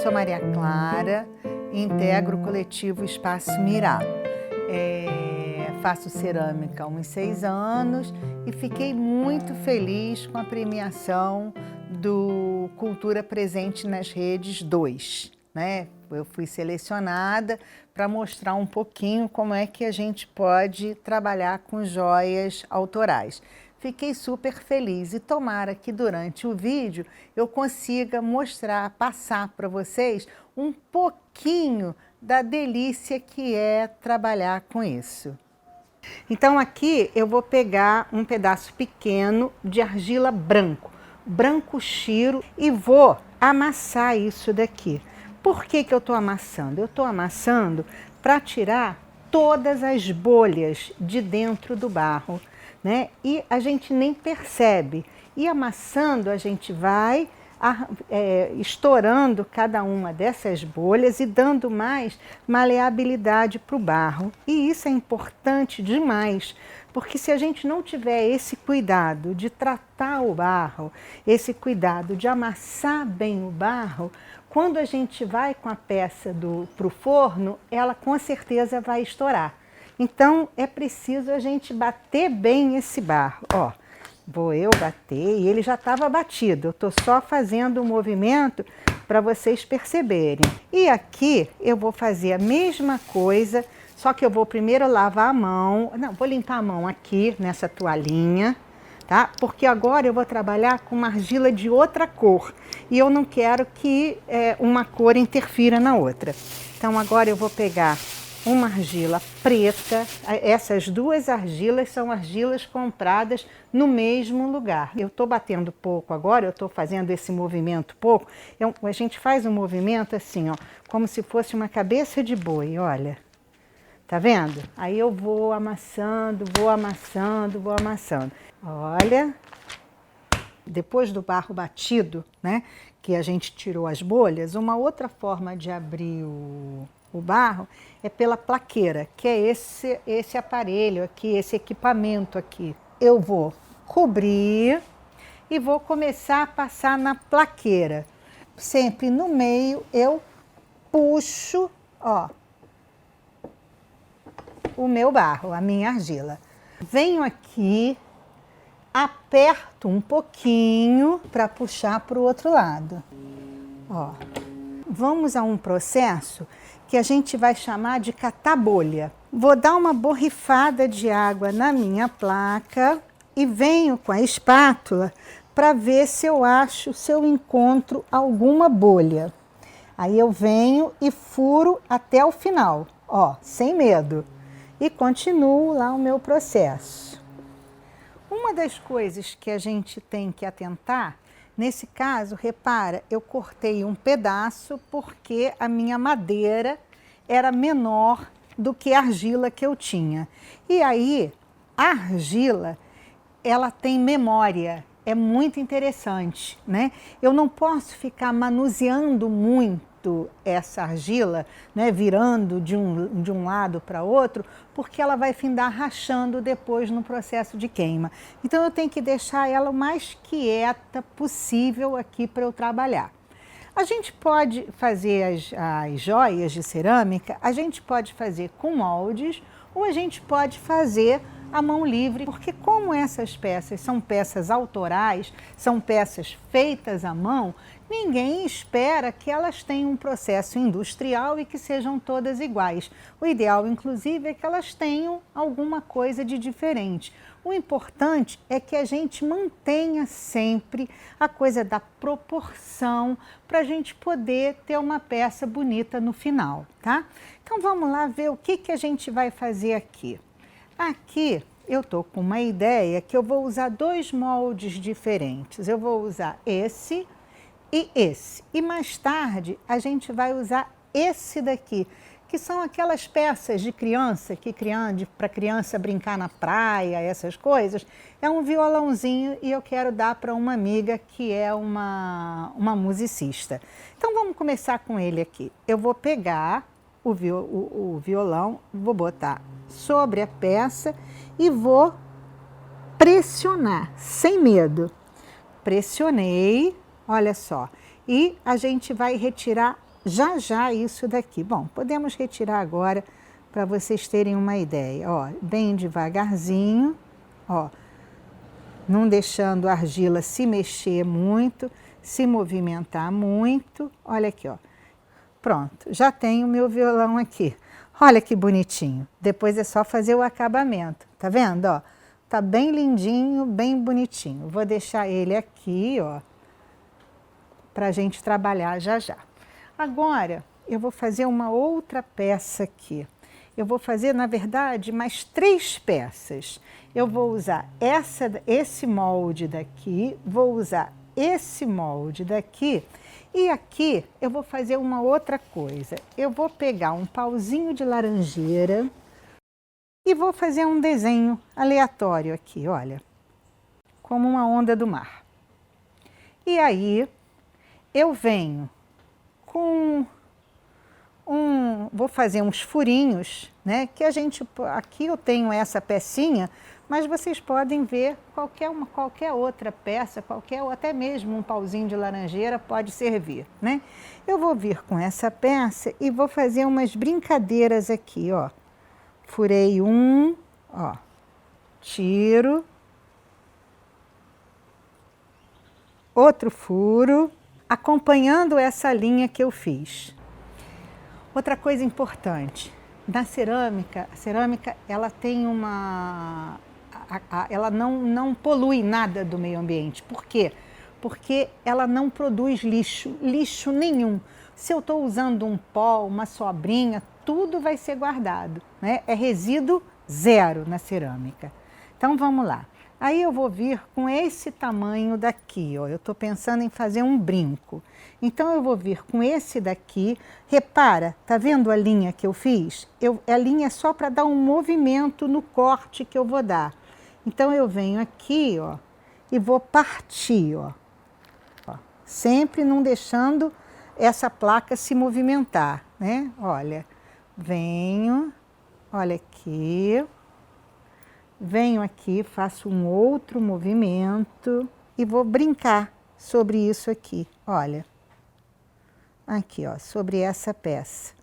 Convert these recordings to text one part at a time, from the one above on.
sou Maria Clara, integro o coletivo Espaço Mirá. Faço cerâmica há uns 6 anos e fiquei muito feliz com a premiação do Cultura Presente nas Redes 2, né? Eu fui selecionada para mostrar um pouquinho como é que a gente pode trabalhar com joias autorais. Fiquei super feliz e tomara que durante o vídeo eu consiga mostrar, passar para vocês um pouquinho da delícia que é trabalhar com isso. Então aqui eu vou pegar um pedaço pequeno de argila branco Shiro, e vou amassar isso daqui. Por que que eu estou amassando? Eu estou amassando para tirar todas as bolhas de dentro do barro, né? E a gente nem percebe. E amassando a gente vai estourando cada uma dessas bolhas e dando mais maleabilidade para o barro. E isso é importante demais, porque se a gente não tiver esse cuidado de tratar o barro, esse cuidado de amassar bem o barro, quando a gente vai com a peça para o forno, ela com certeza vai estourar. Então é preciso a gente bater bem esse barro. Ó, vou eu bater e ele já estava batido. Eu estou só fazendo o movimento para vocês perceberem. E aqui eu vou fazer a mesma coisa, só que eu vou primeiro lavar a mão. Não, vou limpar a mão aqui nessa toalhinha, tá? Porque agora eu vou trabalhar com uma argila de outra cor e eu não quero que uma cor interfira na outra. Então agora eu vou pegar uma argila preta. Essas duas argilas são argilas compradas no mesmo lugar. Eu estou batendo pouco agora, eu estou fazendo esse movimento pouco. A gente faz um movimento assim, ó, como se fosse uma cabeça de boi, olha. Tá vendo? Aí eu vou amassando, vou amassando, vou amassando. Olha, depois do barro batido, né, que a gente tirou as bolhas, uma outra forma de abrir o barro é pela plaqueira, que é esse aparelho aqui, esse equipamento aqui. Eu vou cobrir e vou começar a passar na plaqueira. Sempre no meio eu puxo, ó, o meu barro, a minha argila. Venho aqui, aperto um pouquinho para puxar para o outro lado. Ó, vamos a um processo que a gente vai chamar de catar bolha. Vou dar uma borrifada de água na minha placa e venho com a espátula para ver se eu encontro alguma bolha. Aí eu venho e furo até o final, ó, sem medo. E continuo lá o meu processo. Uma das coisas que a gente tem que atentar, nesse caso, repara, eu cortei um pedaço porque a minha madeira era menor do que a argila que eu tinha. E aí, a argila, ela tem memória, é muito interessante, né? Eu não posso ficar manuseando muito essa argila, né, virando de um lado para outro, porque ela vai findar rachando depois no processo de queima. Então eu tenho que deixar ela o mais quieta possível aqui para eu trabalhar. A gente pode fazer as joias de cerâmica, a gente pode fazer com moldes ou a gente pode fazer à mão livre, porque como essas peças são peças autorais, são peças feitas à mão, ninguém espera que elas tenham um processo industrial e que sejam todas iguais. O ideal, inclusive, é que elas tenham alguma coisa de diferente. O importante é que a gente mantenha sempre a coisa da proporção para a gente poder ter uma peça bonita no final, tá? Então vamos lá ver o que a gente vai fazer aqui. Aqui eu estou com uma ideia que eu vou usar 2 moldes diferentes. Eu vou usar esse e esse. E mais tarde a gente vai usar esse daqui, que são aquelas peças de criança, para criança brincar na praia, essas coisas. É um violãozinho e eu quero dar para uma amiga que é uma musicista. Então vamos começar com ele aqui. Eu vou pegar o violão, vou botar sobre a peça e vou pressionar, sem medo. Pressionei, olha só. E a gente vai retirar já já isso daqui. Bom, podemos retirar agora para vocês terem uma ideia. Ó, bem devagarzinho, ó, não deixando a argila se mexer muito, se movimentar muito. Olha aqui, ó. Pronto, já tenho o meu violão aqui. Olha que bonitinho. Depois é só fazer o acabamento. Tá vendo, ó? Tá bem lindinho, bem bonitinho. Vou deixar ele aqui, ó, pra gente trabalhar já já. Agora, eu vou fazer uma outra peça aqui. Eu vou fazer, na verdade, mais 3 peças. Eu vou usar esse molde daqui, vou usar esse molde daqui, e aqui eu vou fazer uma outra coisa. Eu vou pegar um pauzinho de laranjeira e vou fazer um desenho aleatório aqui, olha, como uma onda do mar. E aí eu venho com vou fazer uns furinhos, né? Que a gente, aqui eu tenho essa pecinha, mas vocês podem ver qualquer outra peça, ou até mesmo um pauzinho de laranjeira pode servir, né? Eu vou vir com essa peça e vou fazer umas brincadeiras aqui, ó. Furei um, ó, tiro, outro furo, acompanhando essa linha que eu fiz. Outra coisa importante, na cerâmica, a cerâmica ela tem ela não polui nada do meio ambiente. Por quê? Porque ela não produz lixo nenhum. Se eu estou usando um pó, uma sobrinha, tudo vai ser guardado, né? É resíduo zero na cerâmica. Então vamos lá. Aí eu vou vir com esse tamanho daqui, ó. Eu estou pensando em fazer um brinco. Então eu vou vir com esse daqui. Repara, tá vendo a linha que eu fiz? A linha é só para dar um movimento no corte que eu vou dar. Então eu venho aqui, ó, e vou partir, ó. Sempre não deixando essa placa se movimentar, né? Olha, venho, olha aqui. Venho aqui, faço um outro movimento e vou brincar sobre isso aqui, olha. Aqui, ó, sobre essa peça.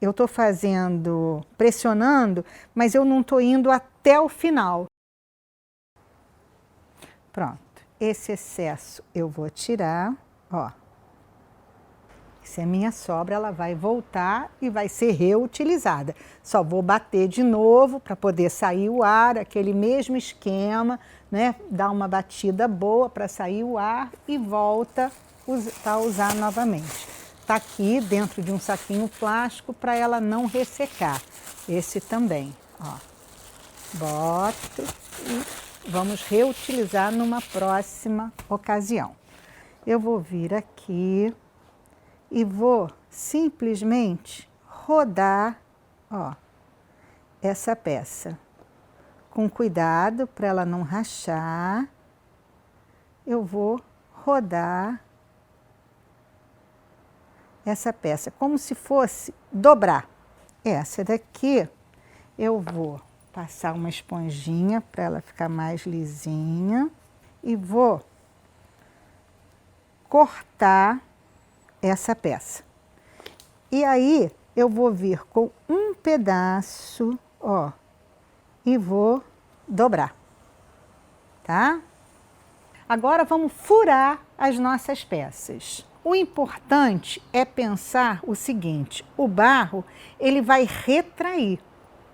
Eu estou fazendo, pressionando, mas eu não estou indo até o final. Pronto, esse excesso eu vou tirar, ó. Se é minha sobra, ela vai voltar e vai ser reutilizada. Só vou bater de novo para poder sair o ar, aquele mesmo esquema, né? Dar uma batida boa para sair o ar e volta a usar novamente. Tá aqui dentro de um saquinho plástico para ela não ressecar. Esse também, ó. Boto e vamos reutilizar numa próxima ocasião. Eu vou vir aqui e vou simplesmente rodar, ó, essa peça. Com cuidado para ela não rachar, eu vou rodar essa peça, como se fosse dobrar. Essa daqui eu vou passar uma esponjinha para ela ficar mais lisinha e vou cortar essa peça. E aí eu vou vir com um pedaço, ó, e vou dobrar, tá? Agora vamos furar as nossas peças. O importante é pensar o seguinte: o barro ele vai retrair,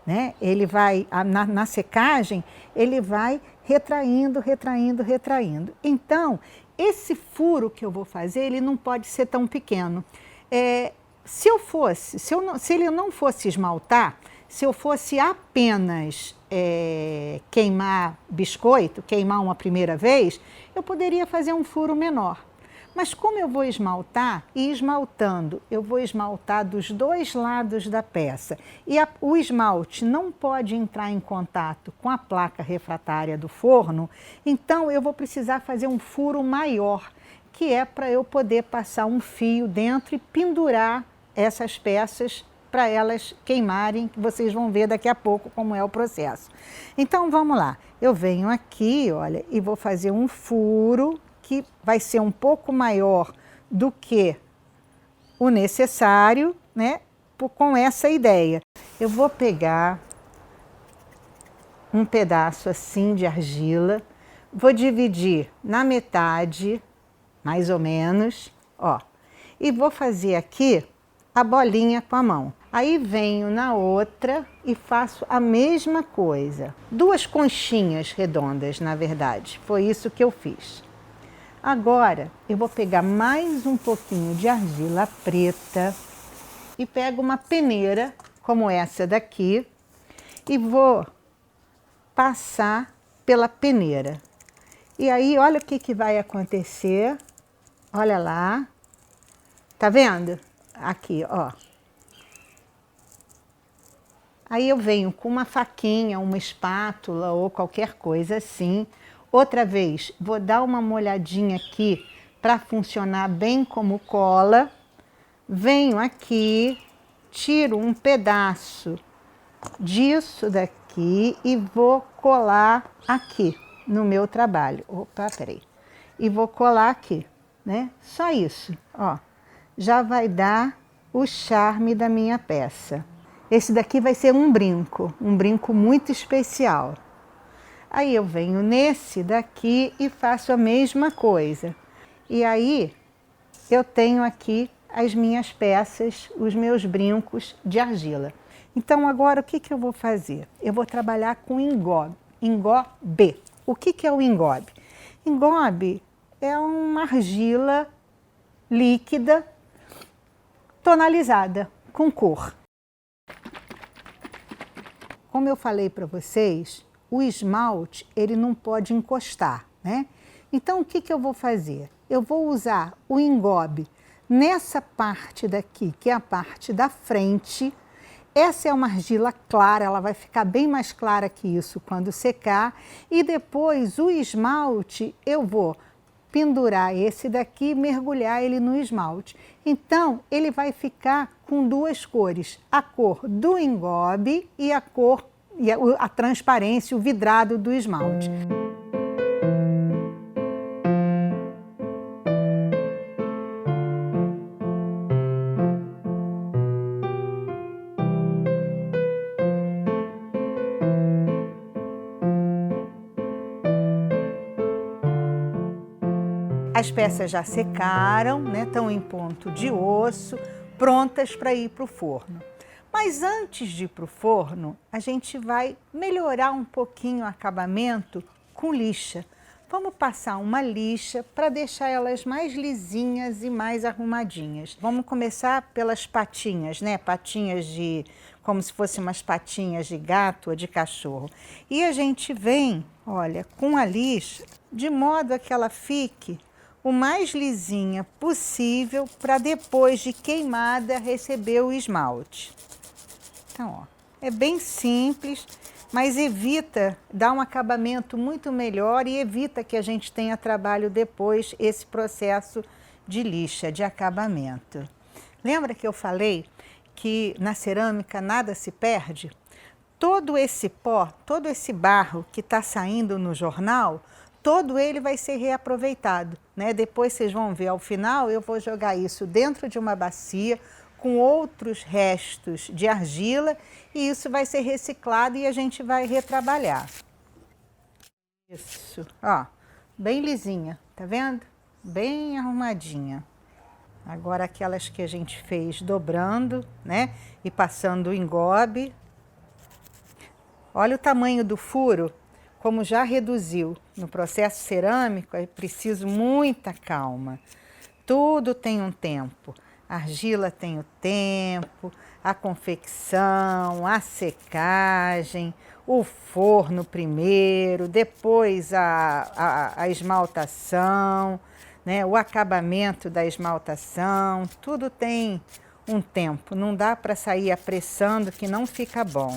né? Ele vai, na secagem, ele vai retraindo, retraindo, retraindo. Então, esse furo que eu vou fazer, ele não pode ser tão pequeno. Se ele não fosse esmaltar, se eu fosse apenas queimar biscoito, queimar uma primeira vez, eu poderia fazer um furo menor. Mas como eu vou esmaltar, e esmaltando, eu vou esmaltar dos dois lados da peça, e o esmalte não pode entrar em contato com a placa refratária do forno, então eu vou precisar fazer um furo maior, que é para eu poder passar um fio dentro e pendurar essas peças para elas queimarem, que vocês vão ver daqui a pouco como é o processo. Então vamos lá, eu venho aqui, olha, e vou fazer um furo que vai ser um pouco maior do que o necessário, né, com essa ideia. Eu vou pegar um pedaço assim de argila, vou dividir na metade, mais ou menos, ó, e vou fazer aqui a bolinha com a mão. Aí venho na outra e faço a mesma coisa. 2 conchinhas redondas, na verdade, foi isso que eu fiz. Agora, eu vou pegar mais um pouquinho de argila preta e pego uma peneira, como essa daqui, e vou passar pela peneira. E aí, olha o que vai acontecer. Olha lá. Tá vendo? Aqui, ó. Aí eu venho com uma faquinha, uma espátula ou qualquer coisa assim. Outra vez, vou dar uma molhadinha aqui para funcionar bem como cola. Venho aqui, tiro um pedaço disso daqui e vou colar aqui no meu trabalho. Opa, peraí. E vou colar aqui, né? Só isso, ó. Já vai dar o charme da minha peça. Esse daqui vai ser um brinco muito especial. Aí eu venho nesse daqui e faço a mesma coisa. E aí eu tenho aqui as minhas peças, os meus brincos de argila. Então agora o que eu vou fazer? Eu vou trabalhar com engobe. Engobe. O que é o engobe? Engobe é uma argila líquida, tonalizada, com cor. Como eu falei para vocês, o esmalte ele não pode encostar, né? Então o que eu vou fazer? Eu vou usar o engobe nessa parte daqui, que é a parte da frente. Essa é uma argila clara, ela vai ficar bem mais clara que isso quando secar. E depois o esmalte eu vou pendurar esse daqui e mergulhar ele no esmalte. Então ele vai ficar com 2 cores, a cor do engobe e a cor, a transparência, o vidrado do esmalte. As peças já secaram, né? Estão em ponto de osso, prontas para ir para o forno. Mas antes de ir para o forno, a gente vai melhorar um pouquinho o acabamento com lixa. Vamos passar uma lixa para deixar elas mais lisinhas e mais arrumadinhas. Vamos começar pelas patinhas, né? Patinhas de, como se fossem umas patinhas de gato ou de cachorro. E a gente vem, olha, com a lixa, de modo a que ela fique o mais lisinha possível para depois de queimada receber o esmalte. Então, ó, é bem simples, mas evita dar um acabamento muito melhor e evita que a gente tenha trabalho depois esse processo de lixa, de acabamento. Lembra que eu falei que na cerâmica nada se perde? Todo esse pó, todo esse barro que está saindo no jornal, todo ele vai ser reaproveitado, né? Depois vocês vão ver ao final, eu vou jogar isso dentro de uma bacia com outros restos de argila e isso vai ser reciclado e a gente vai retrabalhar. Isso, ó, bem lisinha, tá vendo? Bem arrumadinha. Agora aquelas que a gente fez dobrando, né? E passando o engobe. Olha o tamanho do furo. Como já reduziu no processo cerâmico, é preciso muita calma. Tudo tem um tempo. A argila tem o tempo, a confecção, a secagem, o forno primeiro, depois a esmaltação, né? O acabamento da esmaltação. Tudo tem um tempo. Não dá para sair apressando que não fica bom.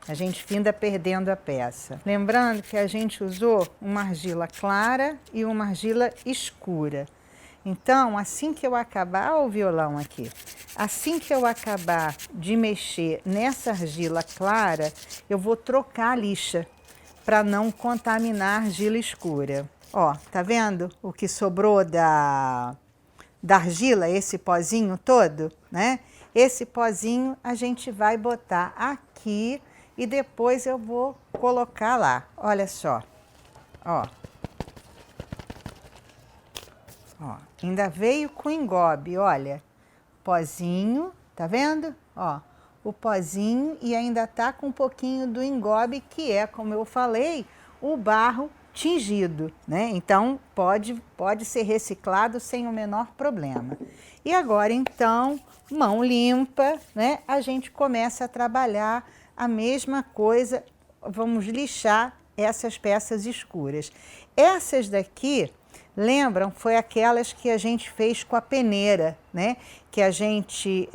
A gente finda perdendo a peça. Lembrando que a gente usou uma argila clara e uma argila escura. Então, assim que eu acabar, olha o violão aqui, assim que eu acabar de mexer nessa argila clara, eu vou trocar a lixa para não contaminar a argila escura. Ó, tá vendo o que sobrou da argila, esse pozinho todo, né? Esse pozinho a gente vai botar aqui e depois eu vou colocar lá. Olha só, ó. Ó, ainda veio com engobe, olha. Pozinho, tá vendo? Ó, o pozinho e ainda tá com um pouquinho do engobe, que é, como eu falei, o barro tingido, né? Então, pode ser reciclado sem o menor problema. E agora, então, mão limpa, né? A gente começa a trabalhar a mesma coisa, vamos lixar essas peças escuras. Essas daqui, lembram? Foi aquelas que a gente fez com a peneira, né? Que a gente,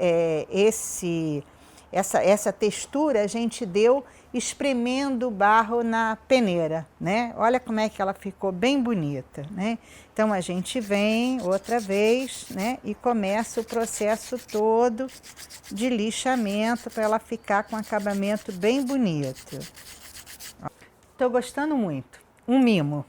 essa textura a gente deu espremendo o barro na peneira, né? Olha como é que ela ficou bem bonita, né? Então a gente vem outra vez, né? E começa o processo todo de lixamento para ela ficar com um acabamento bem bonito. Estou gostando muito, um mimo.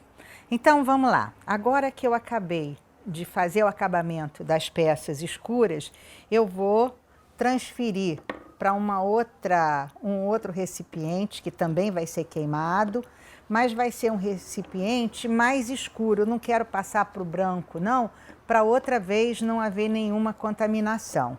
Então vamos lá, agora que eu acabei de fazer o acabamento das peças escuras, eu vou transferir para um outro recipiente que também vai ser queimado, mas vai ser um recipiente mais escuro. Eu não quero passar para o branco, não, para outra vez não haver nenhuma contaminação.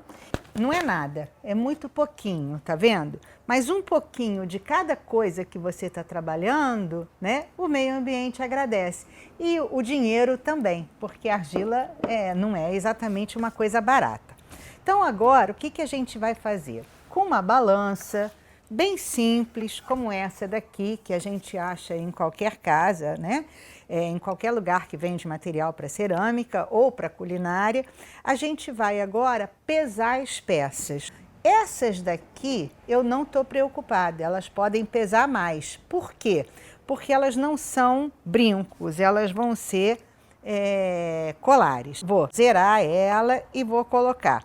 Não é nada, é muito pouquinho, tá vendo? Mas um pouquinho de cada coisa que você está trabalhando, né? O meio ambiente agradece. E o dinheiro também, porque a argila não é exatamente uma coisa barata. Então agora, o que a gente vai fazer? Com uma balança bem simples, como essa daqui, que a gente acha em qualquer casa, né? Em qualquer lugar que vende material para cerâmica ou para culinária, a gente vai agora pesar as peças. Essas daqui eu não estou preocupada, elas podem pesar mais. Por quê? Porque elas não são brincos, elas vão ser colares. Vou zerar ela e vou colocar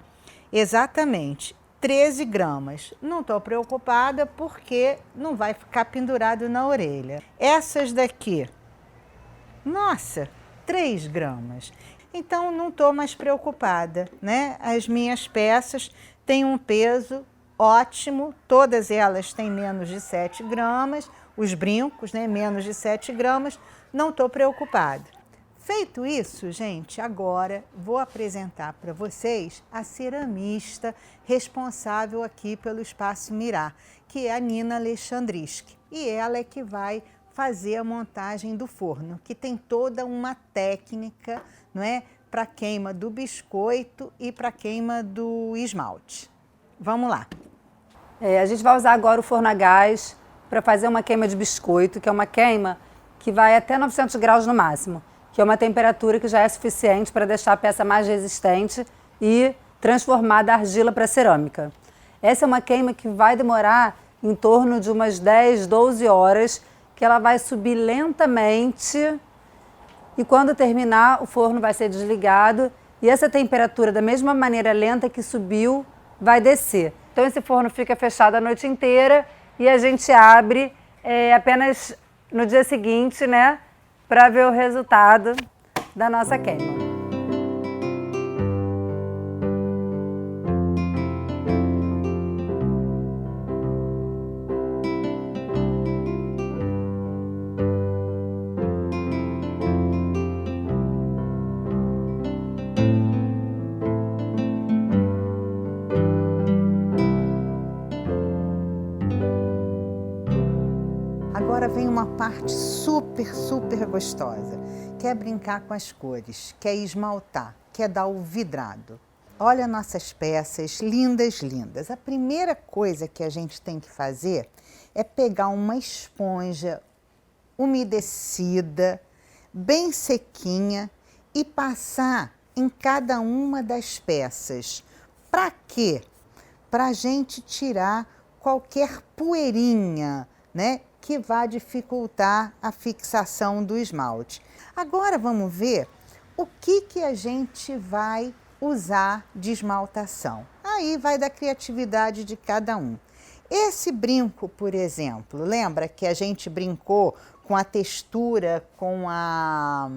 exatamente 13 gramas. Não estou preocupada porque não vai ficar pendurado na orelha. Essas daqui, nossa, 3 gramas. Então, não estou mais preocupada, né? As minhas peças têm um peso ótimo, todas elas têm menos de 7 gramas, os brincos, né? Menos de 7 gramas, não estou preocupada. Feito isso, gente, agora vou apresentar para vocês a ceramista responsável aqui pelo Espaço Mirá, que é a Nina Alexandriski. E ela é que vai fazer a montagem do forno, que tem toda uma técnica, não é, para queima do biscoito e para queima do esmalte. Vamos lá. A gente vai usar agora o forno a gás para fazer uma queima de biscoito, que é uma queima que vai até 900 graus no máximo, que é uma temperatura que já é suficiente para deixar a peça mais resistente e transformar da argila para cerâmica. Essa é uma queima que vai demorar em torno de umas 10, 12 horas, que ela vai subir lentamente e quando terminar o forno vai ser desligado e essa temperatura, da mesma maneira lenta que subiu, vai descer. Então esse forno fica fechado a noite inteira e a gente abre apenas no dia seguinte, né, para ver o resultado da nossa queima. Agora vem uma parte super gostosa, que é brincar com as cores, que é esmaltar, que é dar o vidrado. Olha nossas peças lindas, lindas. A primeira coisa que a gente tem que fazer é pegar uma esponja umedecida, bem sequinha e passar em cada uma das peças. Para quê? Para a gente tirar qualquer poeirinha, né, que vá dificultar a fixação do esmalte. Agora vamos ver o que a gente vai usar de esmaltação. Aí vai da criatividade de cada um. Esse brinco, por exemplo, lembra que a gente brincou com a textura, com a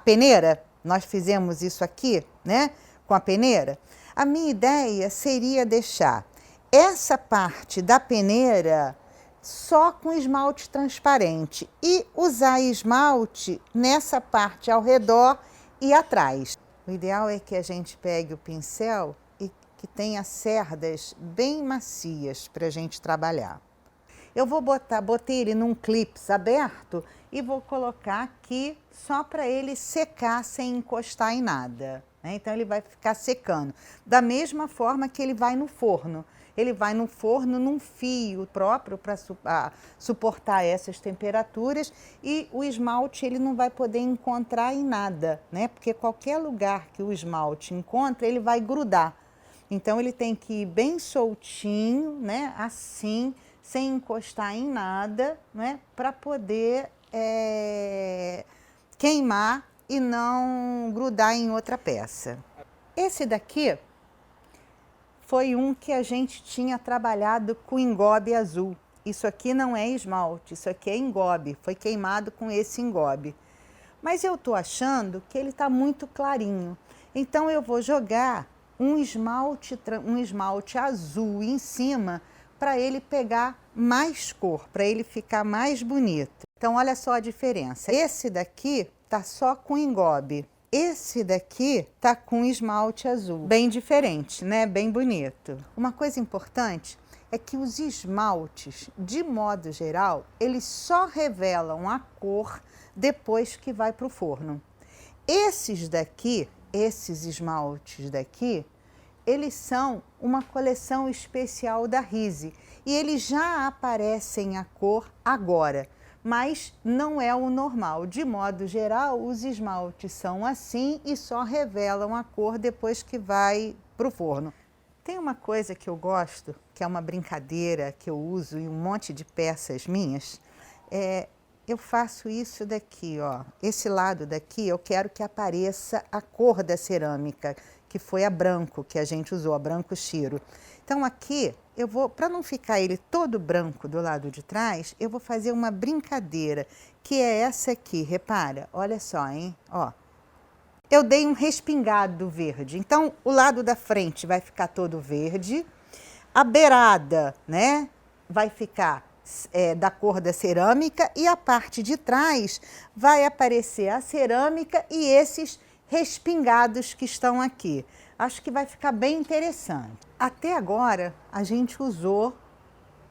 peneira, nós fizemos isso aqui, né, com a peneira. A minha ideia seria deixar essa parte da peneira só com esmalte transparente e usar esmalte nessa parte ao redor e atrás. O ideal é que a gente pegue o pincel e que tenha cerdas bem macias para a gente trabalhar. Eu vou botei ele num clips aberto e vou colocar aqui só para ele secar sem encostar em nada, né? Então ele vai ficar secando. Da mesma forma que ele vai no forno. Ele vai no forno num fio próprio para suportar essas temperaturas e o esmalte ele não vai poder encontrar em nada, né? Porque qualquer lugar que o esmalte encontra, ele vai grudar. Então ele tem que ir bem soltinho, né? Assim, sem encostar em nada, né? Para poder queimar e não grudar em outra peça. Esse daqui foi um que a gente tinha trabalhado com engobe azul. Isso aqui não é esmalte, isso aqui é engobe, foi queimado com esse engobe. Mas eu tô achando que ele está muito clarinho. Então eu vou jogar um esmalte azul em cima para ele pegar mais cor, para ele ficar mais bonito. Então olha só a diferença. Esse daqui tá só com engobe. Esse daqui tá com esmalte azul, bem diferente, né? Bem bonito. Uma coisa importante é que os esmaltes, de modo geral, eles só revelam a cor depois que vai para o forno. Esses daqui, esses esmaltes daqui, eles são uma coleção especial da Rise e eles já aparecem a cor agora. Mas não é o normal. De modo geral, os esmaltes são assim e só revelam a cor depois que vai para o forno. Tem uma coisa que eu gosto, que é uma brincadeira que eu uso em um monte de peças minhas. Eu faço isso daqui, ó. Esse lado daqui eu quero que apareça a cor da cerâmica, que foi a branco que a gente usou, a branco Shiro. Então aqui eu vou, para não ficar ele todo branco do lado de trás, eu vou fazer uma brincadeira, que é essa aqui, repara, olha só, hein, ó. Eu dei um respingado verde, então o lado da frente vai ficar todo verde, a beirada, né, vai ficar da cor da cerâmica e a parte de trás vai aparecer a cerâmica e esses respingados que estão aqui. Acho que vai ficar bem interessante. Até agora, a gente usou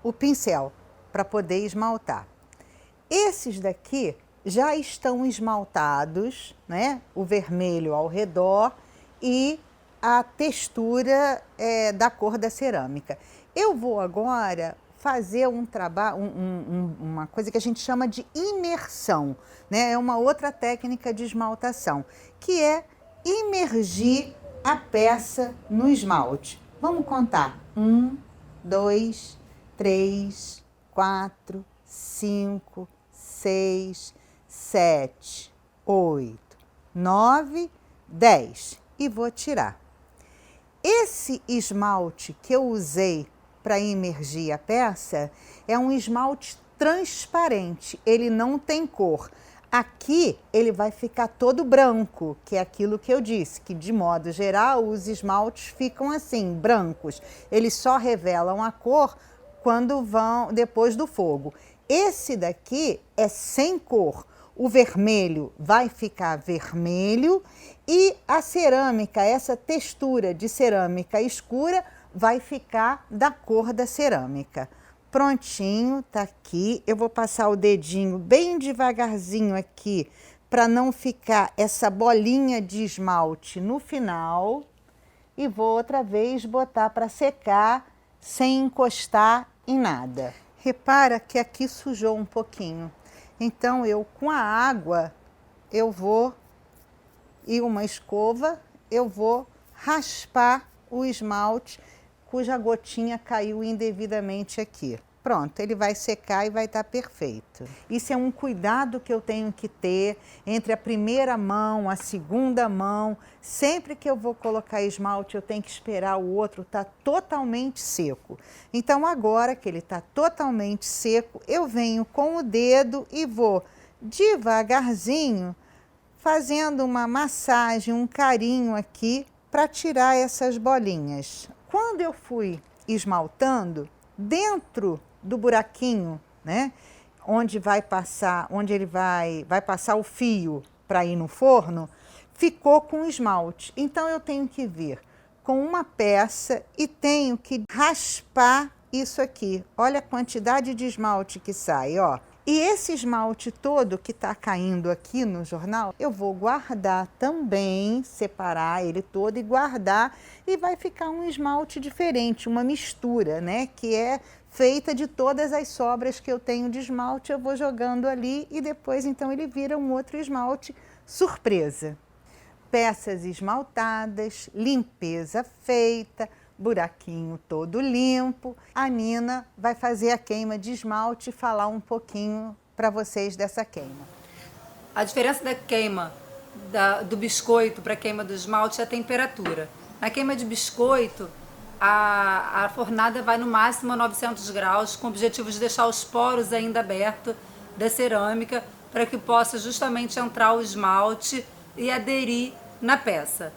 o pincel para poder esmaltar. Esses daqui já estão esmaltados, né? O vermelho ao redor e a textura da cor da cerâmica. Eu vou agora fazer um trabalho, uma coisa que a gente chama de imersão, né? É uma outra técnica de esmaltação, que é imergir a peça no esmalte. Vamos contar. 1, 2, 3, 4, 5, 6, 7, 8, 9, 10. E vou tirar. Esse esmalte que eu usei para imergir a peça é um esmalte transparente, ele não tem cor. Aqui ele vai ficar todo branco, que é aquilo que eu disse, que de modo geral os esmaltes ficam assim, brancos. Eles só revelam a cor quando vão depois do fogo. Esse daqui é sem cor. O vermelho vai ficar vermelho e a cerâmica, essa textura de cerâmica escura, vai ficar da cor da cerâmica. Prontinho, tá aqui. Eu vou passar o dedinho bem devagarzinho aqui para não ficar essa bolinha de esmalte no final. E vou outra vez botar para secar sem encostar em nada. Repara que aqui sujou um pouquinho. Então eu com a água eu vou e uma escova eu vou raspar o esmalte cuja gotinha caiu indevidamente aqui. Pronto, ele vai secar e vai estar perfeito. Isso é um cuidado que eu tenho que ter entre a primeira mão, a segunda mão. Sempre que eu vou colocar esmalte, eu tenho que esperar o outro estar totalmente seco. Então agora que ele está totalmente seco, eu venho com o dedo e vou devagarzinho fazendo uma massagem, um carinho aqui para tirar essas bolinhas. Quando eu fui esmaltando, dentro do buraquinho, né, onde ele vai passar o fio para ir no forno, ficou com esmalte. Então eu tenho que vir com uma peça e tenho que raspar isso aqui. Olha a quantidade de esmalte que sai, ó. E esse esmalte todo que está caindo aqui no jornal, eu vou guardar também, separar ele todo e guardar, e vai ficar um esmalte diferente, uma mistura, né? Que é feita de todas as sobras que eu tenho de esmalte, eu vou jogando ali e depois então ele vira um outro esmalte surpresa. Peças esmaltadas, limpeza feita, buraquinho todo limpo. A Nina vai fazer a queima de esmalte e falar um pouquinho para vocês dessa queima. A diferença da queima do biscoito para a queima do esmalte é a temperatura. Na queima de biscoito, a fornada vai no máximo a 900 graus, com o objetivo de deixar os poros ainda abertos da cerâmica, para que possa justamente entrar o esmalte e aderir na peça.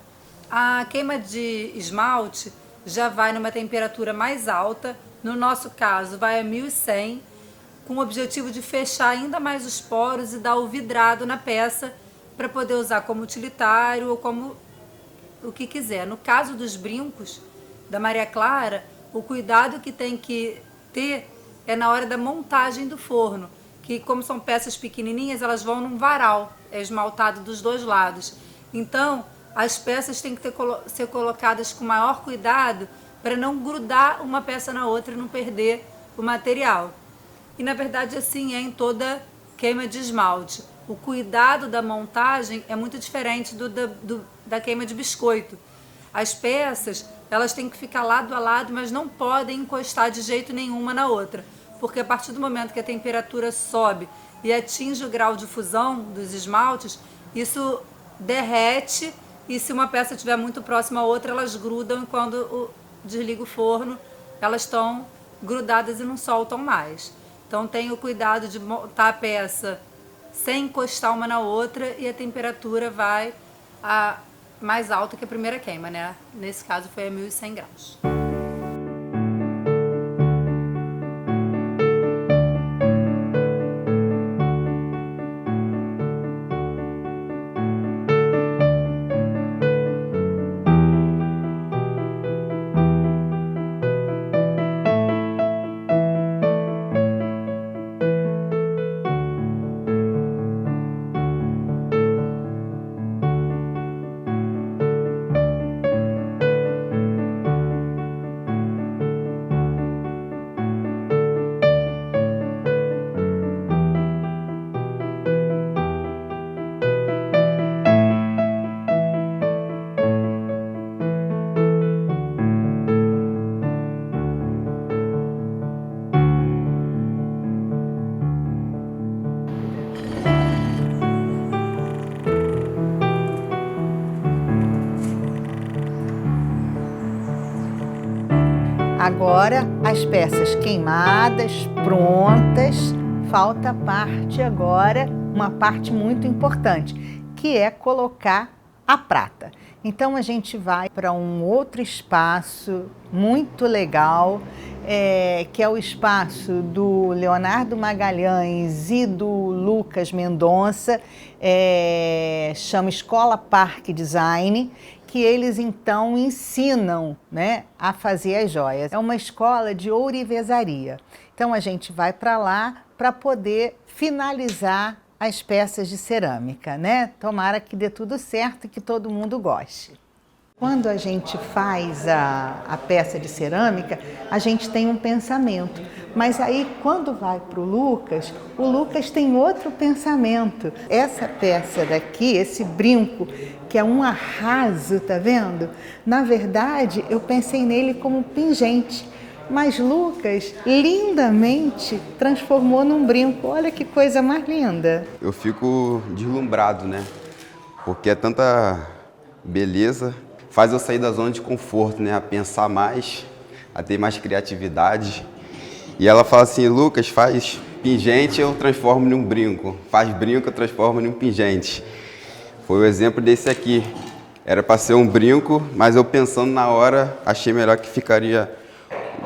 A queima de esmalte já vai numa temperatura mais alta, no nosso caso vai a 1100, com o objetivo de fechar ainda mais os poros e dar o vidrado na peça para poder usar como utilitário ou como o que quiser. No caso dos brincos da Maria Clara, o cuidado que tem que ter é na hora da montagem do forno, que como são peças pequenininhas, elas vão num varal, é esmaltado dos dois lados. Então, as peças têm que ser colocadas com maior cuidado para não grudar uma peça na outra e não perder o material. E na verdade assim é em toda queima de esmalte. O cuidado da montagem é muito diferente da queima de biscoito. As peças, elas têm que ficar lado a lado, mas não podem encostar de jeito nenhum uma na outra, porque a partir do momento que a temperatura sobe e atinge o grau de fusão dos esmaltes, isso derrete. E se uma peça estiver muito próxima à outra, elas grudam e quando desliga o forno, elas estão grudadas e não soltam mais. Então tenha o cuidado de montar a peça sem encostar uma na outra e a temperatura vai mais alta que a primeira queima, né? Nesse caso foi a 1100 graus. Agora, as peças queimadas, prontas, falta a parte agora, uma parte muito importante, que é colocar a prata. Então a gente vai para um outro espaço muito legal, que é o espaço do Leonardo Magalhães e do Lucas Mendonça, chama Escola Parque Design, que eles então ensinam, né, a fazer as joias. É uma escola de ourivesaria. Então a gente vai para lá para poder finalizar as peças de cerâmica, né? Tomara que dê tudo certo e que todo mundo goste. Quando a gente faz a peça de cerâmica, a gente tem um pensamento, mas aí quando vai para o Lucas tem outro pensamento. Essa peça daqui, esse brinco, que é um arraso, tá vendo? Na verdade, eu pensei nele como pingente, mas Lucas lindamente transformou num brinco. Olha que coisa mais linda. Eu fico deslumbrado, né? Porque é tanta beleza. Faz eu sair da zona de conforto, né? A pensar mais, a ter mais criatividade. E ela fala assim, Lucas, faz pingente, eu transformo num brinco. Faz brinco, eu transformo num pingente. Foi o exemplo desse aqui. Era para ser um brinco, mas eu pensando na hora, achei melhor que ficaria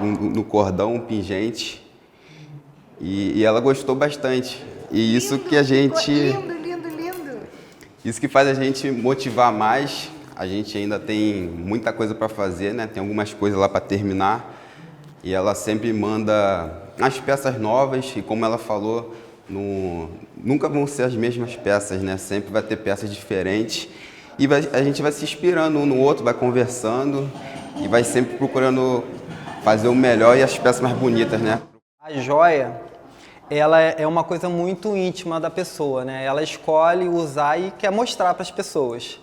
no cordão, um pingente. E ela gostou bastante. E isso que a gente... Lindo, lindo, lindo. Isso que faz a gente motivar mais. A gente ainda tem muita coisa para fazer, né? Tem algumas coisas lá para terminar. E ela sempre manda as peças novas. E como ela falou, nunca vão ser as mesmas peças, né? Sempre vai ter peças diferentes. E a gente vai se inspirando um no outro, vai conversando. E vai sempre procurando fazer o melhor e as peças mais bonitas, né? A joia, ela é uma coisa muito íntima da pessoa, né? Ela escolhe usar e quer mostrar para as pessoas.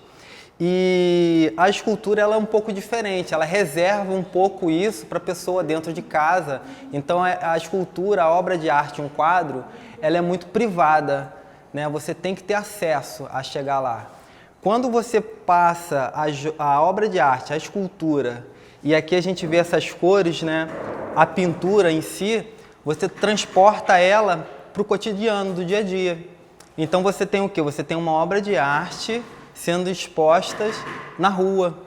E a escultura ela é um pouco diferente, ela reserva um pouco isso para a pessoa dentro de casa. Então a escultura, a obra de arte, um quadro, ela é muito privada, né? Você tem que ter acesso a chegar lá. Quando você passa a obra de arte, a escultura, e aqui a gente vê essas cores, né? A pintura em si, você transporta ela para o cotidiano do dia a dia. Então você tem o quê? Você tem uma obra de arte sendo expostas na rua,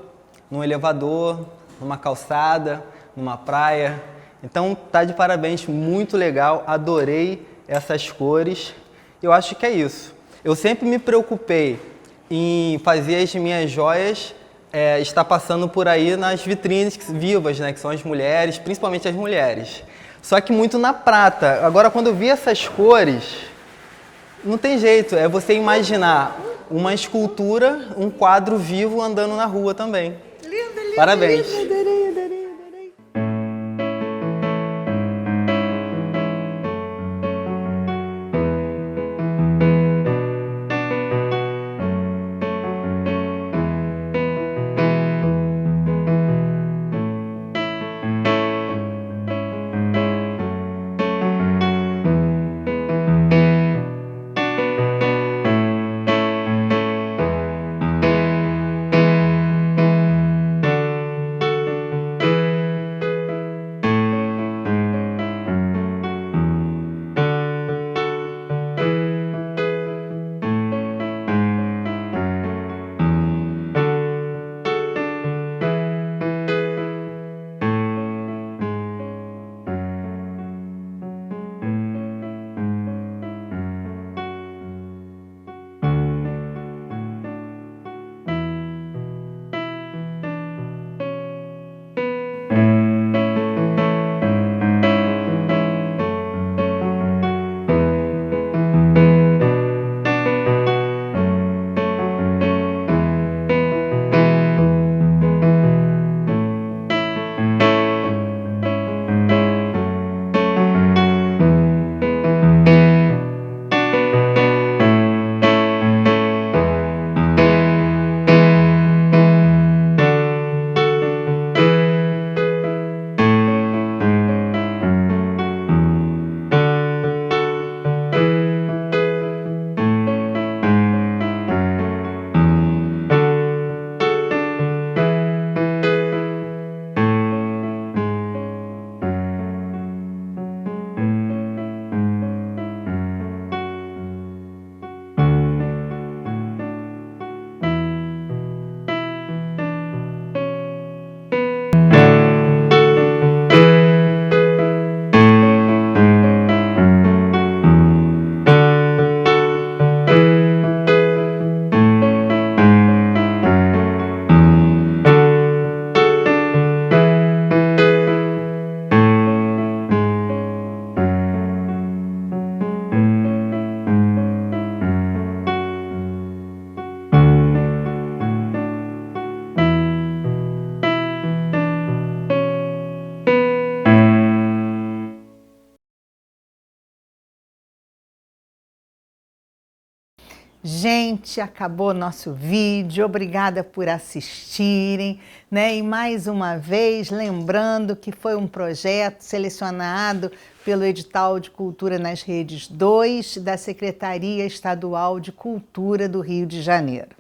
num elevador, numa calçada, numa praia. Então tá de parabéns, muito legal, adorei essas cores. Eu acho que é isso. Eu sempre me preocupei em fazer as minhas joias estar passando por aí nas vitrines vivas, né, que são as mulheres, principalmente as mulheres. Só que muito na prata. Agora, quando eu vi essas cores, não tem jeito, é você imaginar uma escultura, um quadro vivo andando na rua também. Lindo, lindo. Parabéns. Lindo, adorei, adorei, adorei. Gente, acabou nosso vídeo, obrigada por assistirem, né? E mais uma vez, lembrando que foi um projeto selecionado pelo Edital de Cultura nas Redes 2 da Secretaria Estadual de Cultura do Rio de Janeiro.